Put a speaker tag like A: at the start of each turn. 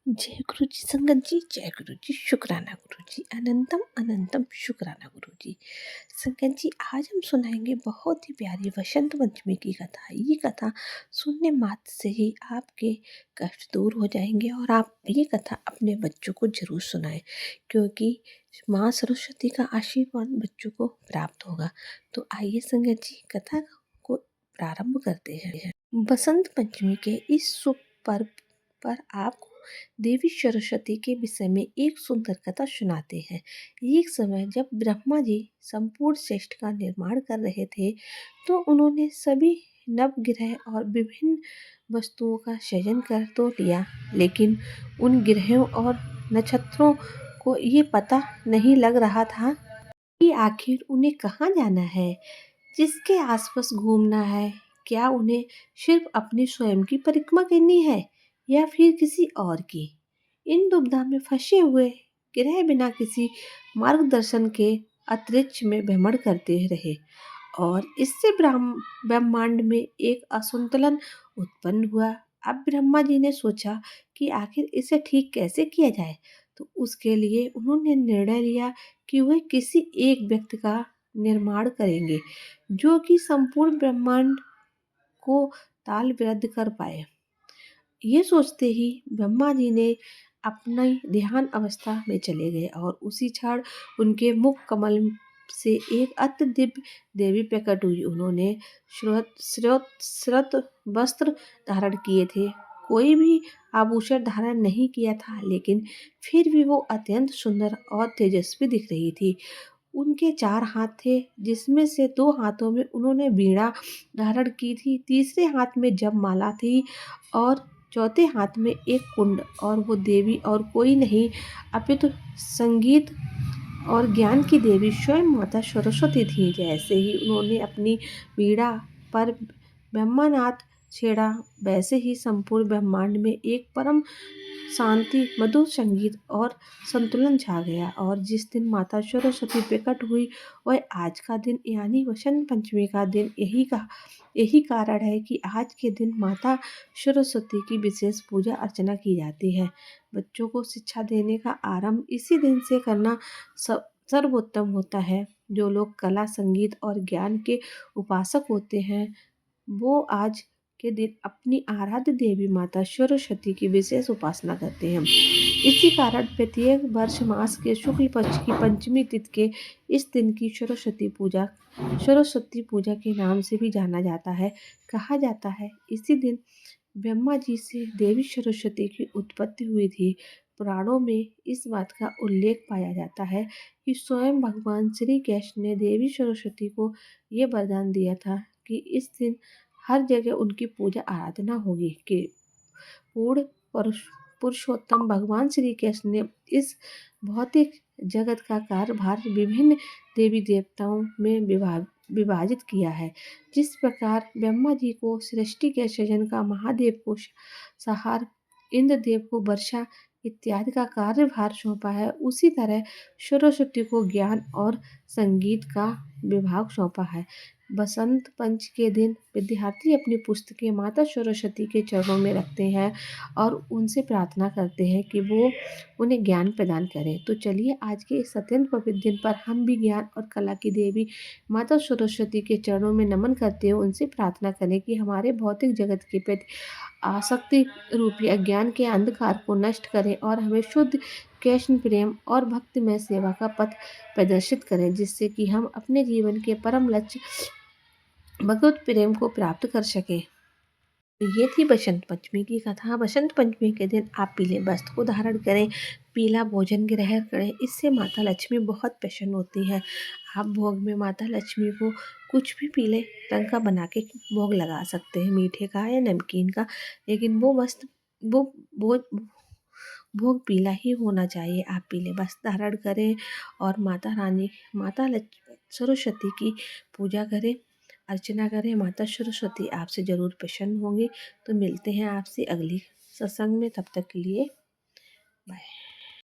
A: जय गुरु जी संगत जी, जय गुरु जी, शुक्राना गुरु जी, अनंतम अनंतम शुक्राना गुरु जी। संगत जी, आज हम सुनाएंगे बहुत ही प्यारी वसंत पंचमी की कथा। ये कथा सुनने मात्र से ही आपके कष्ट दूर हो जाएंगे और आप ये कथा अपने बच्चों को जरूर सुनाएं, क्योंकि माँ सरस्वती का आशीर्वाद बच्चों को प्राप्त होगा। तो आइए संगत जी, कथा को प्रारंभ करते हैं। बसंत पंचमी के इस शुभ पर्व पर आपको देवी सरस्वती के विषय में एक सुंदर कथा सुनाते हैं। एक समय जब ब्रह्मा जी संपूर्ण सृष्टि का निर्माण कर रहे थे, तो उन्होंने सभी नवग्रह और विभिन्न वस्तुओं का सृजन कर तो लिया, लेकिन उन ग्रहों और नक्षत्रों को ये पता नहीं लग रहा था कि आखिर उन्हें कहाँ जाना है, जिसके आसपास घूमना है। क्या उन्हें सिर्फ अपनी स्वयं की परिक्रमा करनी है या फिर किसी और की? इन दुविधा में फंसे हुए ग्रह बिना किसी मार्गदर्शन के अंतरिक्ष में भ्रमण करते रहे और इससे ब्रह्मांड में एक असंतुलन उत्पन्न हुआ। अब ब्रह्मा जी ने सोचा कि आखिर इसे ठीक कैसे किया जाए, तो उसके लिए उन्होंने निर्णय लिया कि वह किसी एक व्यक्ति का निर्माण करेंगे जो कि संपूर्ण ब्रह्मांड को तालबद्ध कर पाए। ये सोचते ही ब्रह्मा जी ने अपनी ध्यान अवस्था में चले गए और उसी क्षण उनके मुख कमल से एक अति दिव्य देवी प्रकट हुई। उन्होंने श्वेत वस्त्र धारण किए थे, कोई भी आभूषण धारण नहीं किया था, लेकिन फिर भी वो अत्यंत सुंदर और तेजस्वी दिख रही थी। उनके 4 हाथ थे, जिसमें से 2 हाथों में उन्होंने वीणा धारण की थी, तीसरे हाथ में जपमाला थी और चौथे हाथ में एक कुंड। और वो देवी और कोई नहीं अपितु संगीत और ज्ञान की देवी स्वयं माता सरस्वती थी। जैसे ही उन्होंने अपनी वीणा पर ब्रह्मनाद छेड़ा, वैसे ही संपूर्ण ब्रह्मांड में एक परम शांति, मधुर संगीत और संतुलन छा गया। और जिस दिन माता सरस्वती प्रकट हुई, वह आज का दिन यानी वसंत पंचमी का दिन यही कारण है कि आज के दिन माता सरस्वती की विशेष पूजा अर्चना की जाती है। बच्चों को शिक्षा देने का आरंभ इसी दिन से करना सर्वोत्तम होता है। जो लोग कला, संगीत और ज्ञान के उपासक होते हैं, वो आज के दिन अपनी आराध्य देवी माता सरस्वती की विशेष उपासना करते हैं। इसी कारण प्रत्येक वर्ष मास के शुक्ल पक्ष की पंचमी तिथि के इस दिन की सरस्वती पूजा के नाम से भी जाना जाता है। कहा जाता है इसी दिन ब्रह्मा जी से देवी सरस्वती की उत्पत्ति हुई थी। पुराणों में इस बात का उल्लेख पाया जाता है कि स्वयं भगवान श्री कृष्ण ने देवी सरस्वती को ये वरदान दिया था कि इस दिन हर जगह उनकी पूजा आराधना होगी। कि पूर्ण पुरुषोत्तम भगवान श्री कृष्ण ने इस भौतिक जगत का कार्यभार विभिन्न देवी देवताओं में विभाजित किया है। जिस प्रकार ब्रह्मा जी को सृष्टि के सृजन का, महादेव को संहार, इंद्रदेव को वर्षा इत्यादि का कार्यभार सौंपा है, उसी तरह सरस्वती को ज्ञान और संगीत का विभाग सौंपा है। बसंत पंच के दिन विद्यार्थी अपनी पुस्तकें माता सरस्वती के चरणों में रखते हैं और उनसे प्रार्थना करते हैं कि वो उन्हें ज्ञान प्रदान करें। तो चलिए आज के इस अत्यंत पवित्र दिन पर हम भी ज्ञान और कला की देवी माता सरस्वती के चरणों में नमन करते हैं, उनसे प्रार्थना करें कि हमारे भौतिक जगत के प्रति आसक्ति रूपी अज्ञान के अंधकार को नष्ट करें और हमें शुद्ध कृष्ण प्रेम और भक्तिमय सेवा का पथ प्रदर्शित करें, जिससे कि हम अपने जीवन के परम लक्ष्य भगवत प्रेम को प्राप्त कर सकें। ये थी बसंत पंचमी की कथा। बसंत पंचमी के दिन आप पीले वस्त्र को धारण करें, पीला भोजन ग्रहण करें, इससे माता लक्ष्मी बहुत प्रसन्न होती है। आप भोग में माता लक्ष्मी को कुछ भी पीले रंग का बना के भोग लगा सकते हैं, मीठे का या नमकीन का, लेकिन वो भोग पीला ही होना चाहिए। आप पीले वस्त्र धारण करें और माता सरस्वती की पूजा करें, अर्चना करें। माता सरस्वती आपसे ज़रूर प्रसन्न होंगी। तो मिलते हैं आपसे अगली सत्संग में, तब तक के लिए बाय।